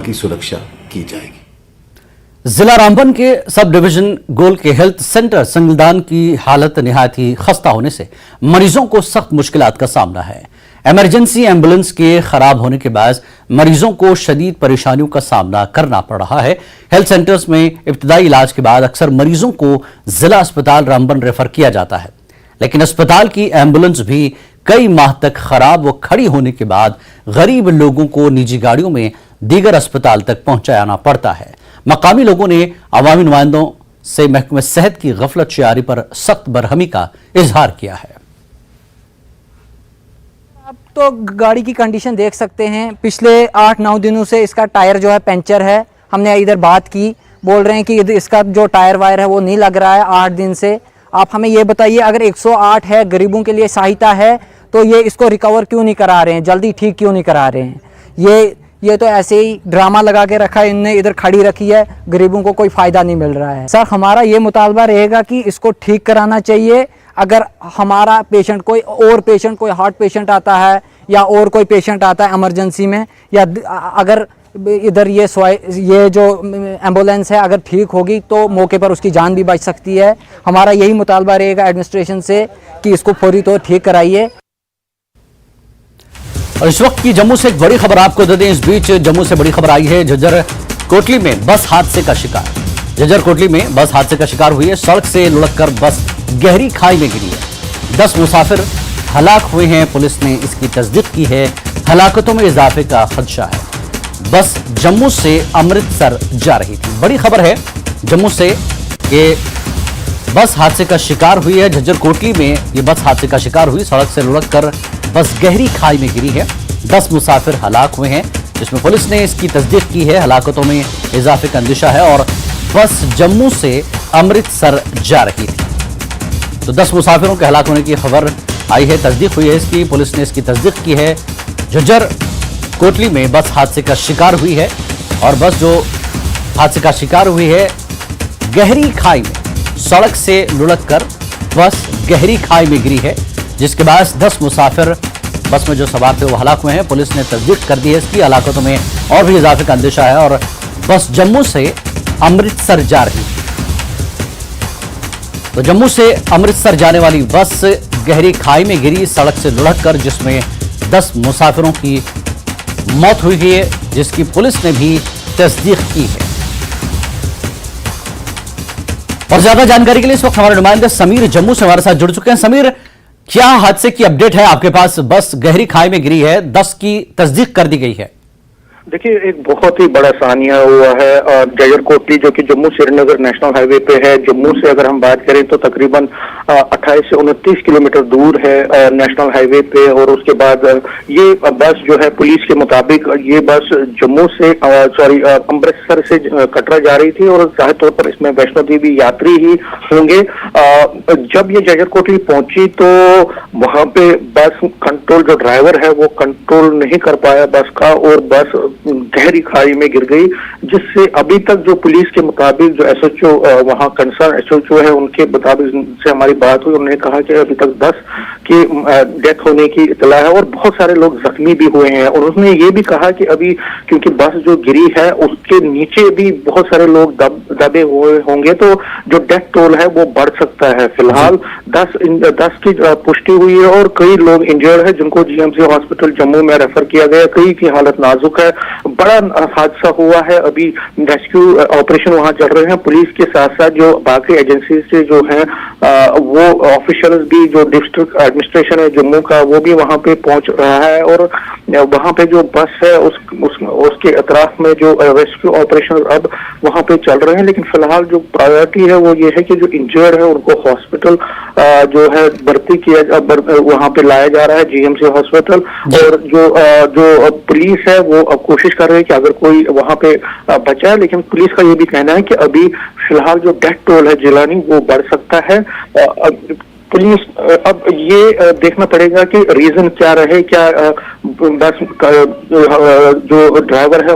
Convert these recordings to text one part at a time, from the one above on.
की सुरक्षा की जाएगी। जिला रामबन के सब डिवीजन गोल के हेल्थ सेंटर संगलदान की हालत निहायत ही खस्ता होने से मरीजों को सख्त मुश्किलात का सामना है। इमरजेंसी एम्बुलेंस के खराब होने के बाद मरीजों को शदीद परेशानियों का सामना करना पड़ रहा है। हेल्थ सेंटर्स में इब्तदाई इलाज के बाद अक्सर मरीजों को जिला अस्पताल रामबन रेफर किया जाता है, लेकिन अस्पताल की एम्बुलेंस भी कई माह तक खराब व खड़ी होने के बाद गरीब लोगों को निजी गाड़ियों में दीगर अस्पताल तक पहुंचाना पड़ता है। मकामी लोगों ने अवामी नुमाइंदों से महकमे सेहत की गफलत शियारी पर सख्त बरहमी का इजहार किया है। आप तो गाड़ी की कंडीशन देख सकते हैं, पिछले 8-9 दिनों से इसका टायर जो है पंचर है। हमने इधर बात की, बोल रहे हैं कि इसका जो टायर वायर है वो नहीं लग रहा है 8 दिन से। आप हमें ये बताइए, अगर 108 है, गरीबों के लिए सहायता है, तो ये इसको रिकवर क्यों नहीं करा रहे हैं, जल्दी ठीक क्यों नहीं करा रहे हैं। ये तो ऐसे ही ड्रामा लगा के रखा है इनने, इधर खड़ी रखी है, गरीबों को कोई फ़ायदा नहीं मिल रहा है। सर, हमारा ये मुतालबा रहेगा कि इसको ठीक कराना चाहिए। अगर हमारा पेशेंट कोई हार्ट पेशेंट आता है या और कोई पेशेंट आता है इमरजेंसी में, या अगर इधर ये जो एम्बुलेंस है अगर ठीक होगी तो मौके पर उसकी जान भी बच सकती है। हमारा यही मुतालबा रहेगा एडमिनिस्ट्रेशन से कि इसको फौरी तौर ठीक कराइए। और इस वक्त की जम्मू से एक बड़ी खबर आपको दे दें। इस बीच जम्मू से बड़ी खबर आई है, झज्जर कोटली में बस हादसे का शिकार। झज्जर कोटली में बस हादसे का शिकार हुई है। सड़क से लुढ़ककर बस गहरी खाई में गिरी है। 10 मुसाफिर हलाक हुए हैं। पुलिस ने इसकी तस्दीक की है। हलाकतों में इजाफे का खदशा है। बस जम्मू से अमृतसर जा रही थी। बड़ी खबर है जम्मू से कि बस हादसे का शिकार हुई है। झज्जर कोटली में ये बस हादसे का शिकार हुई। सड़क से लुढ़ककर बस गहरी खाई में गिरी है। 10 मुसाफिर हलाक हुए हैं, जिसमें पुलिस ने इसकी तस्दीक की है। हलाकतों में इजाफे का अंदेशा है और बस जम्मू से अमृतसर जा रही थी। तो 10 मुसाफिरों के हलाक होने की खबर आई है, तस्दीक हुई है इसकी। पुलिस ने इसकी तस्दीक की है। झज्जर कोटली में बस हादसे का शिकार हुई है और बस जो हादसे का शिकार हुई है गहरी खाई में, सड़क से लुढ़ककर बस गहरी खाई में गिरी है, जिसके बाद 10 मुसाफिर बस में जो सवार थे वो हलाक हुए हैं। पुलिस ने तस्दीक कर दी है इसकी। हलाकतों में और भी इजाफे का अंदेशा है और बस जम्मू से अमृतसर जा रही थी। तो जम्मू से अमृतसर जाने वाली बस गहरी खाई में गिरी सड़क से लुढ़ककर, जिसमें 10 मुसाफिरों की मौत हुई है, जिसकी पुलिस ने भी तस्दीक की है। और ज्यादा जानकारी के लिए इस वक्त हमारे नुमाइंदे समीर जम्मू से हमारे साथ जुड़ चुके हैं। समीर, क्या हादसे की अपडेट है आपके पास? बस गहरी खाई में गिरी है, 10 की तस्दीक कर दी गई है। देखिए, एक बहुत ही बड़ा सानिया हुआ है झज्जर कोटली, जो कि जम्मू श्रीनगर नेशनल हाईवे पे है। जम्मू से अगर हम बात करें तो तकरीबन 28 से 29 किलोमीटर दूर है नेशनल हाईवे पे। और उसके बाद ये बस जो है, पुलिस के मुताबिक ये बस जम्मू से अमृतसर से कटरा जा रही थी और जाहिर तौर पर इसमें वैष्णो देवी यात्री ही होंगे। जब ये झज्जर कोटली पहुंची तो वहां पे बस कंट्रोल, जो ड्राइवर है वो कंट्रोल नहीं कर पाया बस का, और बस गहरी खाई में गिर गई, जिससे अभी तक जो पुलिस के मुताबिक जो एसएचओ वहां कंसर्न एसएचओ है उनके मुताबिक से हमारी बात हुई, उन्होंने कहा कि अभी तक 10 की डेथ होने की इतला है और बहुत सारे लोग जख्मी भी हुए हैं। और उसने ये भी कहा कि अभी क्योंकि बस जो गिरी है उसके नीचे भी बहुत सारे लोग दबे हुए होंगे, तो जो डेथ टोल है वो बढ़ सकता है। फिलहाल 10 की पुष्टि हुई है और कई लोग इंजर्ड है, जिनको जीएमसी हॉस्पिटल जम्मू में रेफर किया गया। कई की हालत नाजुक है। बड़ा हादसा हुआ है। अभी रेस्क्यू ऑपरेशन वहां चल रहे हैं। पुलिस के साथ साथ जो बाकी एजेंसी से जो है वो ऑफिशियल्स भी, जो डिस्ट्रिक्ट एडमिनिस्ट्रेशन है जम्मू का, वो भी वहां पे पहुंच रहा है। और वहां पे जो बस है उसके अतराफ में जो रेस्क्यू ऑपरेशन अब वहां पे चल रहे हैं। लेकिन फिलहाल जो प्रायोरिटी है वो ये है कि जो इंजर्ड है उनको हॉस्पिटल जो है भर्ती किया, वहां पे लाया जा रहा है जीएमसी हॉस्पिटल। और जो पुलिस है वो अब कोशिश कर रहे हैं कि अगर कोई वहां पे बचा है, लेकिन पुलिस का ये भी कहना है कि अभी फिलहाल जो डेथ टोल है जिलानी वो बढ़ सकता है। पुलिस अब ये देखना पड़ेगा कि रीजन क्या रहे, क्या बस जो ड्राइवर है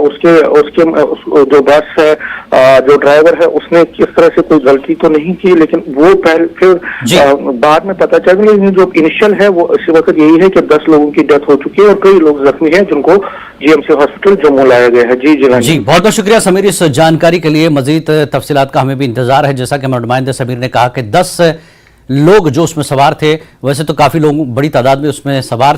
जो बस है जो ड्राइवर है उसने किस तरह से कोई गलती तो नहीं की, लेकिन वो फिर बाद में पता चला। लेकिन जो इनिशियल है वो इस वक्त यही है कि 10 लोगों की डेथ हो चुकी है और कई लोग जख्मी हैं जिनको जीएमसी हॉस्पिटल जम्मू लाया गया है। जी जी, बहुत बहुत शुक्रिया समीर इस जानकारी के लिए। मजीद तफसीलात का हमें भी इंतजार है। जैसा कि हमारे नुमाइंदे समीर ने कहा कि 10 लोग जो उसमें सवार थे, वैसे तो काफी लोग बड़ी तादाद में उसमें सवार